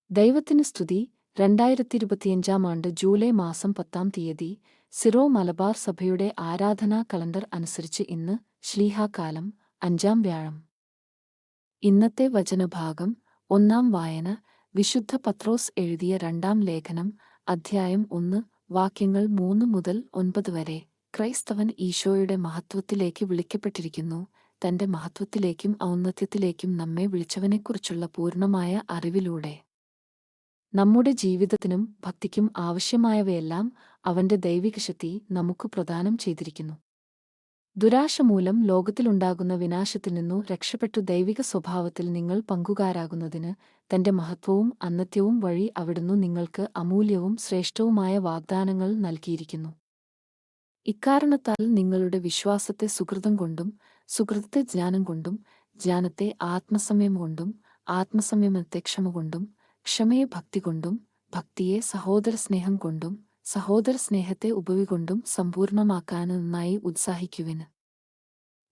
ദൈവത്തിന് സ്തുതി. 2025 ജൂലൈ മാസം 10 സിറോ മലബാർ സഭയുടെ ആരാധനാ കലണ്ടർ അനുസരിച്ച് ഇന്ന് ശ്ലീഹാകാലം 5 വ്യാഴം. ഇന്നത്തെ വചനഭാഗം. 1 വായന വിശുദ്ധ പത്രോസ് എഴുതിയ 2 ലേഖനം, അധ്യായം 1, വാക്യങ്ങൾ 3 മുതൽ 9 വരെ. ക്രൈസ്തവൻ ഈശോയുടെ മഹത്വത്തിലേക്ക് വിളിക്കപ്പെട്ടിരിക്കുന്നു. തന്റെ മഹത്വത്തിലേക്കും ഔന്നത്യത്തിലേക്കും നമ്മെ വിളിച്ചവനെക്കുറിച്ചുള്ള പൂർണ്ണമായ അറിവിലൂടെ. നമ്മുടെ ജീവിതത്തിനും ഭക്തിക്കും ആവശ്യമായവയെല്ലാം അവന്റെ ദൈവികശക്തി നമുക്ക് പ്രദാനം ചെയ്തിരിക്കുന്നു. ദുരാശ മൂലം ലോകത്തിലുണ്ടാകുന്ന വിനാശത്തിൽ നിന്നു രക്ഷപ്പെട്ടു ദൈവിക സ്വഭാവത്തിൽ നിങ്ങൾ പങ്കുകാരാകുന്നതിന് തന്റെ മഹത്വവും ഔന്നത്യവും വഴി അവിടുന്ന് നിങ്ങൾക്ക് അമൂല്യവും ശ്രേഷ്ഠവുമായ വാഗ്ദാനങ്ങൾ നൽകിയിരിക്കുന്നു. ഇക്കാരണത്താൽ നിങ്ങളുടെ വിശ്വാസത്തെ സുകൃതം കൊണ്ടും, സുകൃതത്തെ ജ്ഞാനം കൊണ്ടും, ജ്ഞാനത്തെ ആത്മസംയമം കൊണ്ടും, ആത്മസംയമത്തെ ക്ഷമ കൊണ്ടും, ക്ഷമയെ ഭക്തി കൊണ്ടും, ഭക്തിയെ സഹോദരസ്നേഹം കൊണ്ടും, സഹോദരസ്നേഹത്തെ ഉപവികൊണ്ടും സമ്പൂർണമാക്കാൻ നന്നായി ഉത്സാഹിക്കുവിന്.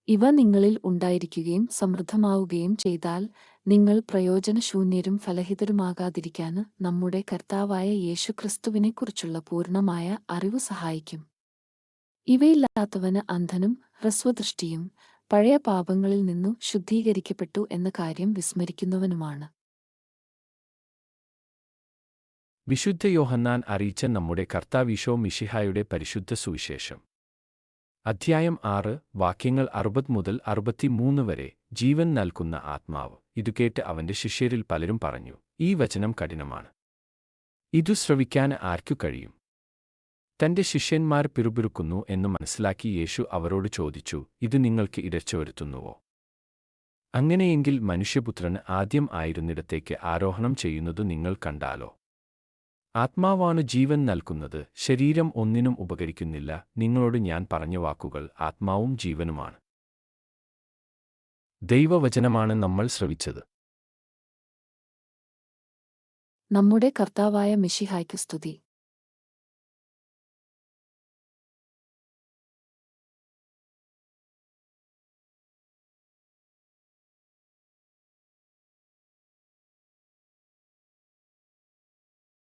ഇവ നിങ്ങളിൽ ഉണ്ടായിരിക്കുകയും സമൃദ്ധമാവുകയും ചെയ്താൽ നിങ്ങൾ പ്രയോജനശൂന്യരും ഫലഹിതരുമാകാതിരിക്കാൻ നമ്മുടെ കർത്താവായ യേശുക്രിസ്തുവിനെക്കുറിച്ചുള്ള പൂർണ്ണമായ അറിവ് സഹായിക്കും. ഇവയില്ലാത്തവന് അന്ധനും ഹ്രസ്വദൃഷ്ടിയും പഴയ പാപങ്ങളിൽ നിന്നു ശുദ്ധീകരിക്കപ്പെട്ടു എന്ന കാര്യം വിസ്മരിക്കുന്നവനുമാണ്. വിശുദ്ധ യോഹന്നാൻ അറിയിച്ച നമ്മുടെ കർത്താവീശോ മിശിഹായുടെ പരിശുദ്ധ സുവിശേഷം. അധ്യായം 6, വാക്യങ്ങൾ 60 മുതൽ 63 വരെ. ജീവൻ നൽകുന്ന ആത്മാവ്. ഇതു കേട്ട് അവന്റെ ശിഷ്യരിൽ പലരും പറഞ്ഞു, ഈ വചനം കഠിനമാണ്. ഇതു ശ്രവിക്കാൻ ആർക്കു കഴിയും? തന്റെ ശിഷ്യന്മാർ പിറുപിറുക്കുന്നു എന്നു മനസ്സിലാക്കി യേശു അവരോട് ചോദിച്ചു, ഇത് നിങ്ങൾക്ക് ഇടർച്ച വരുത്തുന്നുവോ? അങ്ങനെയെങ്കിൽ മനുഷ്യപുത്രൻ ആദ്യം ആയിരുന്നിടത്തേക്ക് ആരോഹണം ചെയ്യുന്നതു നിങ്ങൾ കണ്ടാലോ? ആത്മാവാണു ജീവൻ നൽകുന്നത്, ശരീരം ഒന്നിനും ഉപകരിക്കുന്നില്ല. നിങ്ങളോട് ഞാൻ പറഞ്ഞ വാക്കുകൾ ആത്മാവും ജീവനുമാണ്. ദൈവവചനമാണ് നമ്മൾ ശ്രവിച്ചത്. നമ്മുടെ കർത്താവായ മിശിഹായ്ക്ക് സ്തുതി.